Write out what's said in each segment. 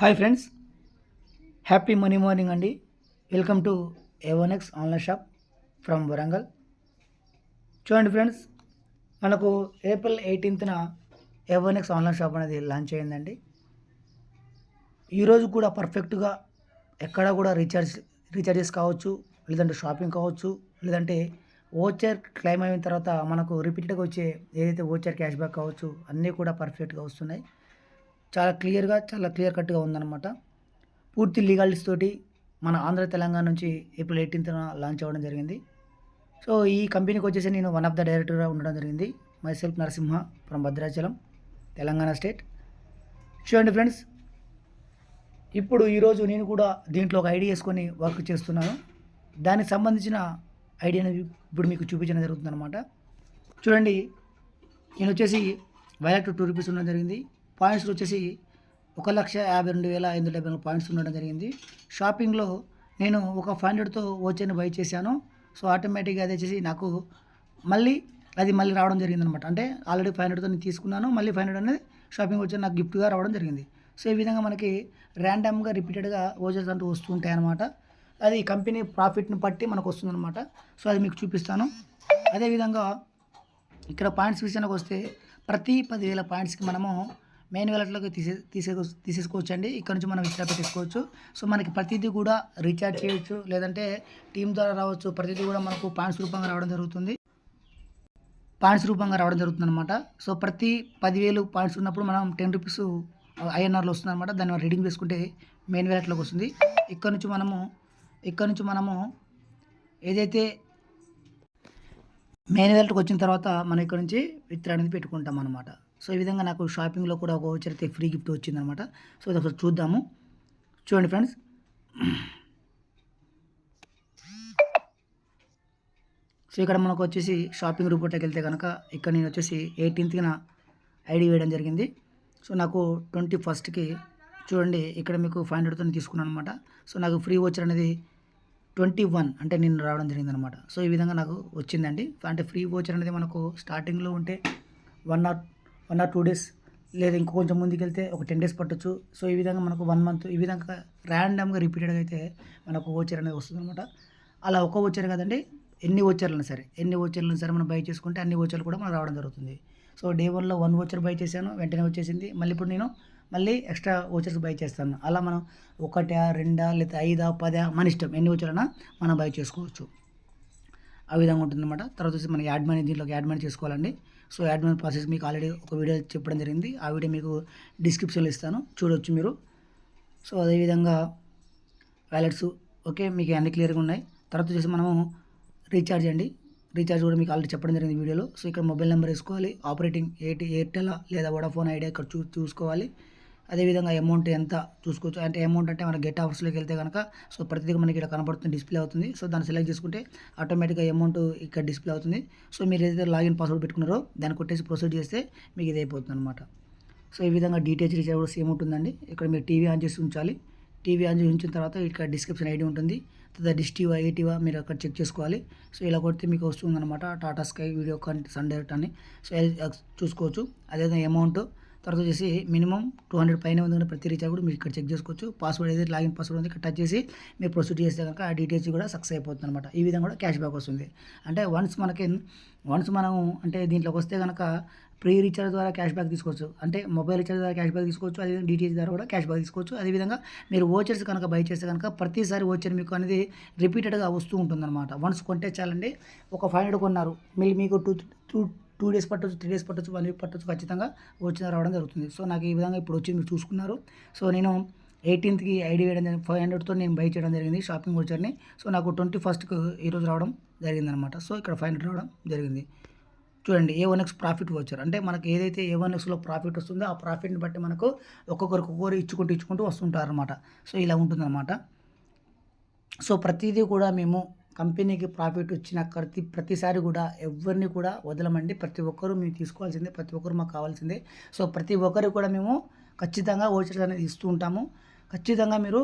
Hi friends, happy money morning అండి. Welcome to A1X online shop from Warangal. చూడండి friends, మనకు April 18న A1X online shop అనేది launch అయ్యిందండి. ఈరోజు కూడా పర్ఫెక్ట్గా ఎక్కడ కూడా రీఛార్జెస్ కావచ్చు, లేదంటే షాపింగ్ కావచ్చు, లేదంటే ఓచర్ క్లెయిమ్ అయిన తర్వాత మనకు రిపీటెడ్గా వచ్చే ఏదైతే ఓచర్ క్యాష్ బ్యాక్ కావచ్చు, అన్నీ కూడా పర్ఫెక్ట్గా వస్తున్నాయి. చాలా క్లియర్ కట్గా ఉందన్నమాట. పూర్తి లీగాలిటీస్ తోటి మన ఆంధ్ర తెలంగాణ నుంచి ఏప్రిల్ 18న లాంచ్ అవ్వడం జరిగింది. సో ఈ కంపెనీకి వచ్చేసి నేను వన్ ఆఫ్ ద డైరెక్టర్గా ఉండడం జరిగింది. My self Narasimha from Bhadrachalam, Telangana state. చూడండి ఫ్రెండ్స్, ఇప్పుడు ఈరోజు నేను కూడా దీంట్లో ఒక ఐడి వేసుకొని వర్క్ చేస్తున్నాను. దానికి సంబంధించిన ఐడియాని ఇప్పుడు మీకు చూపించడం జరుగుతుంది అనమాట. చూడండి, నేను వచ్చేసి వైలెట్ 2 రూపీస్ ఉండడం జరిగింది. పాయింట్స్ వచ్చేసి 1,52,570 పాయింట్స్ ఉండడం జరిగింది. షాపింగ్లో నేను ఒక 500తో ఓచర్ని బై చేశాను. సో ఆటోమేటిక్గా అది వచ్చేసి నాకు మళ్ళీ రావడం జరిగింది అనమాట. అంటే ఆల్రెడీ 500తో నేను తీసుకున్నాను, మళ్ళీ 500 అనేది షాపింగ్ వచ్చి నాకు గిఫ్ట్గా రావడం జరిగింది. సో ఈ విధంగా మనకి ర్యాండమ్గా రిపీటెడ్గా ఓచర్స్ అంటూ వస్తూ ఉంటాయి అన్నమాట. అది కంపెనీ ప్రాఫిట్ని బట్టి మనకు వస్తుందన్నమాట. సో అది మీకు చూపిస్తాను. అదేవిధంగా ఇక్కడ పాయింట్స్ విషయానికి వస్తే ప్రతి 10,000 పాయింట్స్కి మనము మెయిన్ వ్యాలెట్లోకి తీసేసుకోవచ్చు అండి. ఇక్కడ నుంచి మనం విత్డ్రా పెట్టేసుకోవచ్చు. సో మనకి ప్రతిదీ కూడా రీఛార్జ్ చేయొచ్చు, లేదంటే టీమ్ ద్వారా రావచ్చు. ప్రతిదీ కూడా మనకు పాయింట్స్ రూపంగా రావడం జరుగుతుంది అనమాట. సో ప్రతి 10,000 పాయింట్స్ ఉన్నప్పుడు మనం 10 రూపీస్ INRలో వస్తుంది అనమాట. దాన్ని రీడింగ్ వేసుకుంటే మెయిన్ వ్యాలెట్లోకి వస్తుంది. ఇక్కడ నుంచి మనము ఏదైతే మెయిన్ వ్యాలెట్కి వచ్చిన తర్వాత మనం ఇక్కడ నుంచి విత్డ్రా అనేది పెట్టుకుంటాం అనమాట. సో ఈ విధంగా నాకు షాపింగ్లో కూడా ఒక ఓచర్ అయితే ఫ్రీ గిఫ్ట్ వచ్చిందనమాట. సో ఇది ఒకసారి చూద్దాము. చూడండి ఫ్రెండ్స్, సో ఇక్కడ మనకు వచ్చేసి షాపింగ్ రిపోర్ట్కి వెళ్తే కనుక ఇక్కడ నేను వచ్చేసి 18న ఐడి వేయడం జరిగింది. సో నాకు 21కి చూడండి, ఇక్కడ మీకు 500తో తీసుకున్నాను అనమాట. సో నాకు ఫ్రీ ఓచర్ అనేది 21 అంటే నేను రావడం జరిగిందనమాట. సో ఈ విధంగా నాకు వచ్చిందండి. అంటే ఫ్రీ ఓచర్ అనేది మనకు స్టార్టింగ్లో ఉంటే 1 or 2 డేస్, లేదా ఇంకో కొంచెం ముందుకెళ్తే ఒక 10 డేస్ పట్టొచ్చు. సో ఈ విధంగా మనకు 1 మంత్ ఈ విధంగా ర్యాండమ్గా రిపీటెడ్గా అయితే మనకు ఓచర్ అనేది వస్తుంది అనమాట. అలా ఒక ఓచర్ కదండి, ఎన్ని ఓచర్లైనా సరే మనం బై చేసుకుంటే అన్ని ఓచర్లు కూడా మనకు రావడం జరుగుతుంది. సో డే 1లో 1 ఓచర్ బై చేశాను, వెంటనే వచ్చేసింది. మళ్ళీ ఇప్పుడు నేను ఎక్స్ట్రా ఓచర్స్ బై చేస్తాను. అలా మనం 1, 2 లేదా 5, 10 మన ఇష్టం, ఎన్ని ఓచర్లైనా మనం బై చేసుకోవచ్చు. ఆ విధంగా ఉంటుందన్నమాట. తర్వాత వచ్చి మనం దీంట్లోకి యాడ్ మనీ చేసుకోవాలండి. సో యాడ్ మనీ ప్రాసెస్ మీకు ఆల్రెడీ ఒక వీడియో చెప్పడం జరిగింది. ఆ వీడియో మీకు డిస్క్రిప్షన్లో ఇస్తాను, చూడవచ్చు మీరు. సో అదేవిధంగా వ్యాలెట్స్ ఓకే, మీకు అన్ని క్లియర్గా ఉన్నాయి. తర్వాత వచ్చేసి మనము రీఛార్జ్ కూడా మీకు ఆల్రెడీ చెప్పడం జరిగింది వీడియోలో. సో ఇక్కడ మొబైల్ నెంబర్ వేసుకోవాలి, ఆపరేటింగ్ ఎయిర్టెల్ లేదా వోడాఫోన్ ఐడియా ఇక్కడ చూసుకోవాలి. అదేవిధంగా అమౌంట్ ఎంత చూసుకోవచ్చు. అంటే అమౌంట్ అంటే మన గెట్ ఆఫర్స్లోకి వెళ్తే కనుక సో ప్రతిదీ మనకి ఇక్కడ కనపడుతుంది, డిస్ప్లే అవుతుంది. సో దాన్ని సెలెక్ట్ చేసుకుంటే ఆటోమేటిక్గా అమౌంట్ ఇక్కడ డిస్ప్లే అవుతుంది. సో మీరు ఏదైతే లాగిన్ పాస్వర్డ్ పెట్టుకున్నారో దాన్ని కొట్టేసి ప్రొసీడ్ చేస్తే మీకు ఇది అయిపోతుంది అనమాట. సో ఈ విధంగా DTH రీఛార్జ్ కూడా సేమ్ ఉంటుందండి. ఇక్కడ మీరు టీవీ ఆన్ చేసి ఉంచాలి. టీవీ ఆన్ చేసి ఉంచిన తర్వాత ఇక్కడ డిస్క్రిప్షన్ ఐడి ఉంటుంది, తర్వాత డిష్ టీవా ఏటీవా మీరు అక్కడ చెక్ చేసుకోవాలి. సో ఇలా కొడితే మీకు వస్తుందన్నమాట Tata Sky, Videocon, Sun Direct అని. సో చూసుకోవచ్చు. అదేవిధంగా అమౌంట్ తర్వాత వచ్చేసి మినిమం 200 పైన ఉంది. ప్రతి రీఛార్జ్ కూడా మీరు ఇక్కడ చెక్ చేసుకోవచ్చు. పాస్వర్డ్ ఏదైతే లాగిన్ పాస్వర్డ్ ఉంది ఇక్కడ టచ్ చేసి మీరు ప్రొసీడ్ చేస్తే కనుక ఆ DTH కూడా సక్సెస్ అయిపోతుంది అనమాట. ఈ విధంగా కూడా క్యాష్ బ్యాక్ వస్తుంది. అంటే వన్స్ మనం అంటే దీంట్లోకి వస్తే కనుక ప్రీ రీఛార్జ్ ద్వారా క్యాష్ బ్యాక్ తీసుకోవచ్చు. అంటే మొబైల్ రీఛార్జ్ ద్వారా క్యాష్ బ్యాక్ తీసుకోవచ్చు, అదేవిధంగా DTH ద్వారా కూడా క్యాష్ బ్యాక్ తీసుకోవచ్చు. అదేవిధంగా మీరు ఓచర్స్ కనుక బై చేస్తే కనుక ప్రతిసారి ఓచర్ మీకు అనేది రిపీటెడ్గా వస్తూ ఉంటుందన్నమాట. వన్స్ కొంటే చాలండి. ఒక 500 కొన్నారు, మీకు 2 డేస్ పట్టొచ్చు, 3 డేస్ పట్టొచ్చు, 1 వీక్ పట్టొచ్చు, ఖచ్చితంగా ఓచర్ రావడం జరుగుతుంది. సో నాకు ఈ విధంగా ఇప్పుడు వచ్చి మీరు చూసుకున్నారు. సో నేను 18కి ఐడి వేయడం జరిగింది, 500తో నేను బై చేయడం జరిగింది షాపింగ్ ఓచర్ని. సో నాకు 21కి ఈరోజు రావడం జరిగిందనమాట. సో ఇక్కడ 500 రావడం జరిగింది. చూడండి, A1X ప్రాఫిట్ ఓచర్ అంటే మనకి ఏదైతే A1Xలో ప్రాఫిట్ వస్తుందో ఆ ప్రాఫిట్ని బట్టి మనకు ఒక్కొక్కరు ఇచ్చుకుంటూ వస్తుంటారు అనమాట. సో ఇలా ఉంటుందన్నమాట. సో ప్రతిదీ కూడా మేము కంపెనీకి ప్రాఫిట్ వచ్చిన ప్రతిసారి కూడా ఎవరిని కూడా వదలమండి. ప్రతి ఒక్కరూ మేము తీసుకోవాల్సిందే, ప్రతి ఒక్కరు మాకు కావాల్సిందే. సో ప్రతి ఒక్కరికి కూడా మేము ఖచ్చితంగా ఓచర్స్ అనేది ఇస్తూ ఉంటాము. ఖచ్చితంగా మీరు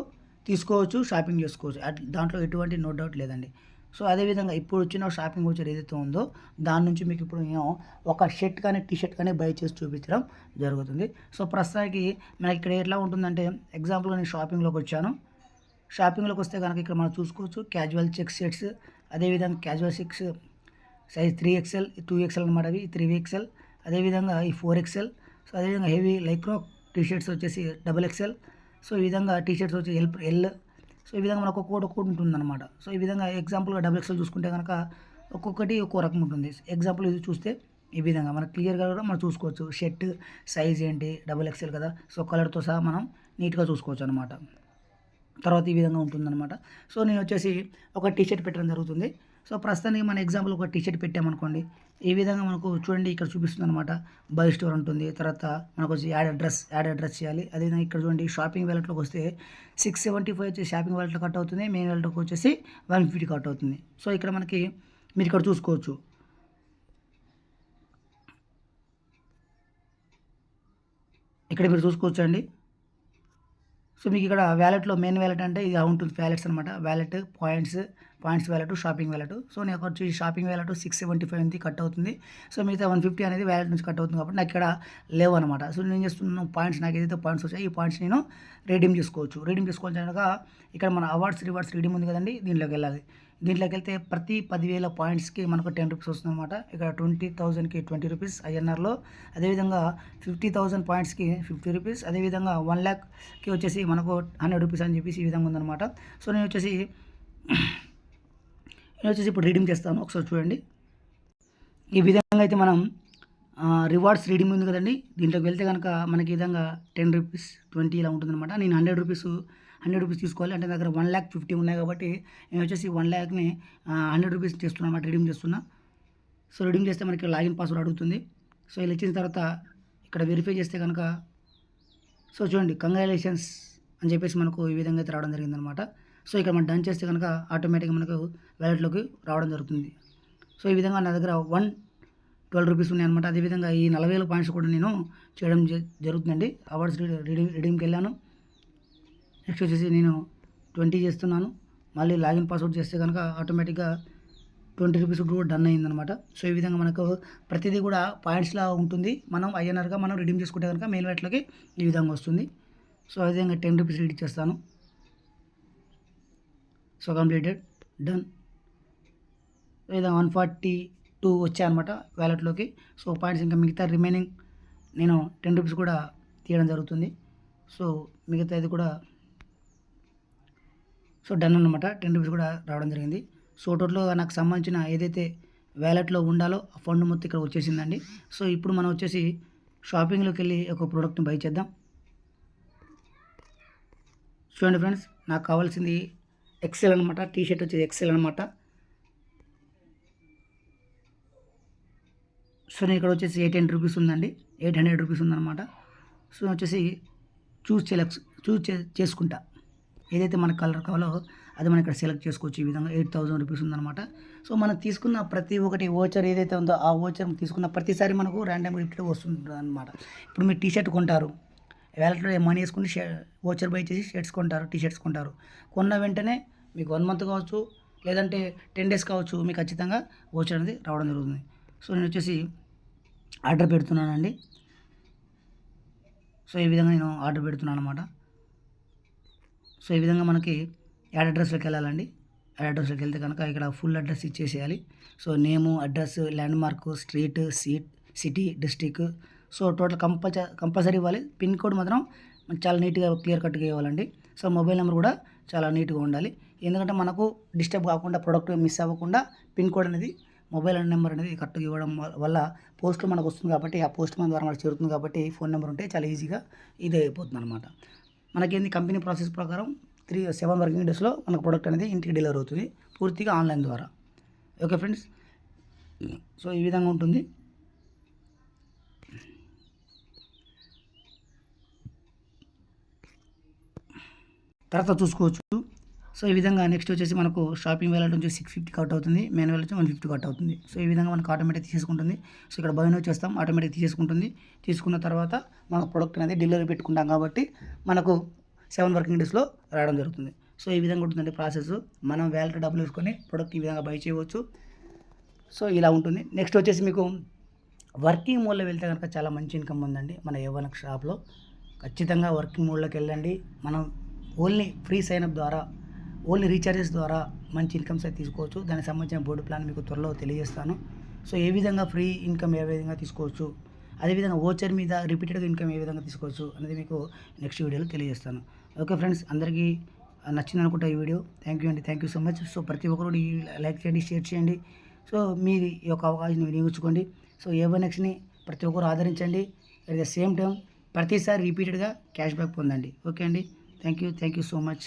తీసుకోవచ్చు, షాపింగ్ చేసుకోవచ్చు, దాంట్లో ఎటువంటి నో డౌట్ లేదండి. సో అదేవిధంగా ఇప్పుడు వచ్చిన షాపింగ్ వోచర్ ఏదైతే ఉందో దాని నుంచి మీకు ఇప్పుడు నేను ఒక షర్ట్ కానీ టీ షర్ట్ కానీ బై చేసి చూపించడం జరుగుతుంది. సో ప్రస్తుతానికి మనకి ఇక్కడ ఎట్లా ఉంటుందంటే ఎగ్జాంపుల్గా నేను షాపింగ్లోకి వచ్చాను. షాపింగ్లోకి వస్తే కనుక ఇక్కడ మనం చూసుకోవచ్చు క్యాజువల్ చెక్ షర్ట్స్, అదేవిధంగా casual checks size 3XL 2XL అనమాట, అవి 3XL, అదేవిధంగా ఈ 4XL. సో అదేవిధంగా హెవీ లైక్రో టీ షర్ట్స్ వచ్చేసి XXL. సో ఈ విధంగా టీ షర్ట్స్ వచ్చి L. సో ఈ విధంగా మనకు ఒక్కొక్కటి ఉంటుందన్నమాట. సో ఈ విధంగా ఎగ్జాంపుల్గా XXL చూసుకుంటే కనుక ఒక్కొక్కటి ఒక్కో రకం ఉంటుంది. ఎగ్జాంపుల్ ఇది చూస్తే ఈ విధంగా మనకు క్లియర్గా కూడా మనం చూసుకోవచ్చు షర్ట్ సైజ్ ఏంటి, XXL కదా. సో కలర్తో సహా మనం నీట్గా చూసుకోవచ్చు అనమాట. తర్వాత ఈ విధంగా ఉంటుందన్నమాట. సో నేను వచ్చేసి ఒక టీ షర్ట్ పెట్టడం జరుగుతుంది. సో ప్రస్తుతానికి మన ఎగ్జాంపుల్ ఒక టీ షర్ట్ పెట్టామనుకోండి, ఈ విధంగా మనకు చూడండి ఇక్కడ చూపిస్తుంది అనమాట. బై స్టోర్ ఉంటుంది, తర్వాత మనకు వచ్చి యాడ్ అడ్రస్ చేయాలి. అదేవిధంగా ఇక్కడ చూడండి షాపింగ్ వ్యాలెట్లోకి వస్తే 675 వచ్చి షాపింగ్ వ్యాలెట్లో కట్ అవుతుంది, మెయిన్ వ్యాలెట్లోకి వచ్చేసి 150 కట్ అవుతుంది. సో ఇక్కడ మనకి మీరు ఇక్కడ చూసుకోవచ్చు. ఇక్కడ మీరు చూసుకోవచ్చు అండి. సో మీకు ఇక్కడ వ్యాలెట్లో మెయిన్ వ్యాలెట్ అంటే ఇది ఉంటుంది వ్యాలెట్స్ అనమాట. Wallet points wallet, shopping wallet. So నాకు వచ్చి షాపింగ్ వ్యాలెట్ 675 ఉంది కట్ అవుతుంది. సో మిగతా 150 అనేది వ్యాలెట్ నుంచి కట్ అవుతుంది కాబట్టి నాకు ఇక్కడ లేవు అనమాట. సో నేను చేస్తున్నాను పాయింట్స్, నాకు ఏదైతే పాయింట్స్ వచ్చాయి ఈ పాయింట్స్ నేను రిడీమ్ చేసుకోవచ్చు. కనుక ఇక్కడ మన అవార్డ్స్ రివార్డ్స్ రిడీమ్ ఉంది కదండి, దీంట్లోకి వెళ్ళాలి. దీంట్లోకి వెళ్తే ప్రతి 10,000 పాయింట్స్కి మనకు 10 రూపీస్ వస్తుంది అనమాట. ఇక్కడ 20,000కి 20 రూపీస్ INRలో, అదేవిధంగా 50,000 పాయింట్స్కి 50 రూపీస్, అదేవిధంగా 1 lakhకి వచ్చేసి మనకు 100 రూపీస్ అని చెప్పేసి ఈ విధంగా ఉందన్నమాట. సో నేను వచ్చేసి ఇప్పుడు రీడింగ్ చేస్తాను, ఒకసారి చూడండి. ఈ విధంగా అయితే మనం రివార్డ్స్ రీడింగ్ ఉంది కదండి, దీంట్లోకి వెళ్తే కనుక మనకి ఈ విధంగా 10 రూపీస్ 20 ఇలా ఉంటుందన్నమాట. నేను 100 రూపీస్ తీసుకోవాలి అంటే దగ్గర 1,50,000 ఉన్నాయి కాబట్టి నేను వచ్చేసి 1 lakhని 100 రూపీస్ చేస్తున్నాను అన్నమాట, రిడీమ్ చేస్తున్నా. సో రిడీమ్ చేస్తే మనకి లాగిన్ పాస్వర్డ్ అడుగుతుంది. సో ఇలా ఇచ్చిన తర్వాత ఇక్కడ వెరిఫై చేస్తే కనుక సో చూడండి కంగ్రాచులేషన్స్ అని చెప్పేసి మనకు ఈ విధంగా అయితే రావడం జరిగిందనమాట. సో ఇక్కడ మనం డన్ చేస్తే కనుక ఆటోమేటిక్గా మనకు వ్యాలెట్లోకి రావడం జరుగుతుంది. సో ఈ విధంగా నా దగ్గర 112 రూపీస్ ఉన్నాయన్నమాట. అదేవిధంగా ఈ 40,000 పాయింట్స్ కూడా నేను చేయడం జరుగుతుందండి. అవార్డ్స్ రిడీమ్కి వెళ్ళాను. నెక్స్ట్ వచ్చేసి నేను 20 చేస్తున్నాను. మళ్ళీ లాగిన్ పాస్వర్డ్ చేస్తే కనుక ఆటోమేటిక్గా 20 రూపీస్ కూడా డన్ అయిందనమాట. సో ఈ విధంగా మనకు ప్రతిదీ కూడా పాయింట్స్లా ఉంటుంది. మనం INRగా మనం రిడీమ్ చేసుకుంటే కనుక మెయిన్ వ్యాలెట్లోకి ఈ విధంగా వస్తుంది. సో ఈ విధంగా 10 రూపీస్ రీడ్ చేస్తాను. So completed, done. ఈ విధంగా 142 వచ్చాయన్నమాట వ్యాలెట్లోకి. సో పాయింట్స్ ఇంకా మిగతా రిమైనింగ్ నేను 10 రూపీస్ కూడా తీయడం జరుగుతుంది. సో మిగతా ఇది కూడా సో డన్ అన్నమాట, 10 రూపీస్ కూడా రావడం జరిగింది. సో టోటల్గా నాకు సంబంధించిన ఏదైతే వ్యాలెట్లో ఉండాలో ఆ ఫండ్ మొత్తం ఇక్కడ వచ్చేసిందండి. సో ఇప్పుడు మనం వచ్చేసి షాపింగ్లోకి వెళ్ళి ఒక ప్రోడక్ట్ని బై చేద్దాం. చూడండి ఫ్రెండ్స్, నాకు కావాల్సింది XL అనమాట, టీ షర్ట్ వచ్చేసి XL అనమాట. సో నేను ఇక్కడ వచ్చేసి 800 రూపీస్ ఉందండి, 800 రూపీస్ ఉందన్నమాట. సో వచ్చేసి చూస్ చేసుకుంటా ఏదైతే మనకు కలర్ కావాలో అది మనం ఇక్కడ సెలెక్ట్ చేసుకోవచ్చు. ఈ విధంగా 8,000 రూపీస్ ఉందన్నమాట. సో మనం తీసుకున్న ప్రతి ఒక్కటి ఓచర్ ఏదైతే ఉందో ఆ ఓచర్ తీసుకున్న ప్రతిసారి మనకు ర్యాండమ్ గిఫ్ట్ వస్తుంది అనమాట. ఇప్పుడు మీరు టీ షర్ట్ కొంటారు, వ్యాలెట్లో మనీ వేసుకుని ఓచర్ బై చేసి షర్ట్స్ కొంటారు, టీ షర్ట్స్ కొంటారు. కొన్న వెంటనే మీకు 1 month కావచ్చు, లేదంటే 10 days కావచ్చు, మీకు ఖచ్చితంగా ఓచర్ అనేది రావడం జరుగుతుంది. సో నేను వచ్చేసి ఆర్డర్ పెడుతున్నానండి. సో ఈ విధంగా నేను ఆర్డర్ పెడుతున్నాను అనమాట. సో ఈ విధంగా మనకి యాడ్ అడ్రస్లోకి వెళ్ళాలండి. యాడ్ అడ్రస్లోకి వెళ్తే కనుక ఇక్కడ ఫుల్ అడ్రస్ ఇచ్చేసేయాలి. So name, address, landmark, street, city, district. So total compulsory ఇవ్వాలి. పిన్ కోడ్ మాత్రం చాలా నీట్గా క్లియర్ కట్గా ఇవ్వాలండి. సో మొబైల్ నెంబర్ కూడా చాలా నీట్గా ఉండాలి. ఎందుకంటే మనకు డిస్టర్బ్ కాకుండా ప్రొడక్ట్ మిస్ అవ్వకుండా పిన్ కోడ్ అనేది మొబైల్ నెంబర్ అనేది కరెక్ట్గా ఇవ్వడం వల్ల పోస్ట్లో మనకు వస్తుంది కాబట్టి ఆ పోస్ట్ మన ద్వారా మనకు చేరుతుంది కాబట్టి ఫోన్ నెంబర్ ఉంటే చాలా ఈజీగా ఇదే అయిపోతుంది అనమాట. మనకేంది కంపెనీ ప్రాసెస్ ప్రకారం 7 వర్కింగ్ డేస్లో మనకు ప్రోడక్ట్ అనేది ఇంటికి డెలివరీ అవుతుంది, పూర్తిగా ఆన్లైన్ ద్వారా. ఓకే ఫ్రెండ్స్, సో ఈ విధంగా ఉంటుంది. తర్వాత చూసుకోవచ్చు. సో ఈ విధంగా నెక్స్ట్ వచ్చేసి మనకు షాపింగ్ వ్యాలెట్ నుంచి 650 కట్ అవుతుంది, మెయిన్ వ్యాలెట్ నుంచి 150 కట్ అవుతుంది. సో ఈ విధంగా మనకు ఆటోమేటిక్ తీసేసుకుంటుంది. సో ఇక్కడ బై నౌ చేస్తాం, ఆటోమేటిక్ తీసేసుకుంటుంది. తీసుకున్న తర్వాత మనకు ప్రోడక్ట్ అనేది డెలివరీ పెట్టుకుంటాం కాబట్టి మనకు 7 వర్కింగ్ డేస్లో రావడం జరుగుతుంది. సో ఈ విధంగా ఉంటుందండి ప్రాసెస్. మనం వ్యాలెట్ డబ్బులు వేసుకొని ప్రొడక్ట్ ఈ విధంగా బై చేయవచ్చు. సో ఇలా ఉంటుంది. నెక్స్ట్ వచ్చేసి మీకు వర్కింగ్ మోడ్లో వెళ్తే కనుక చాలా మంచి ఇన్కమ్ ఉందండి మన యవ్వన షాప్లో. ఖచ్చితంగా వర్కింగ్ మోడ్లోకి వెళ్ళండి. మనం ఓన్లీ ఫ్రీ సైనప్ ద్వారా, ఓన్లీ రీఛార్జెస్ ద్వారా మంచి ఇన్కమ్స్ అయితే తీసుకోవచ్చు. దానికి సంబంధించిన బోర్డు ప్లాన్ మీకు త్వరలో తెలియజేస్తాను. సో ఏ విధంగా ఫ్రీ ఇన్కమ్ ఏ విధంగా తీసుకోవచ్చు, అదేవిధంగా ఓచర్ మీద రిపీటెడ్గా ఇన్కమ్ ఏ విధంగా తీసుకోవచ్చు అనేది మీకు నెక్స్ట్ వీడియోలో తెలియజేస్తాను. ఓకే ఫ్రెండ్స్, అందరికీ నచ్చింది అనుకుంటా ఈ వీడియో. థ్యాంక్ యూ అండి, thank you so much. So ప్రతి ఒక్కరు లైక్ చేయండి, షేర్ చేయండి. సో మీరు ఈ యొక్క అవకాశాన్ని వినియోగించుకోండి. సో A1Xని ప్రతి ఒక్కరు ఆదరించండి. అట్ ద సేమ్ టైం ప్రతిసారి రిపీటెడ్గా క్యాష్ బ్యాక్ పొందండి. ఓకే అండి, థ్యాంక్ యూ సో మచ్.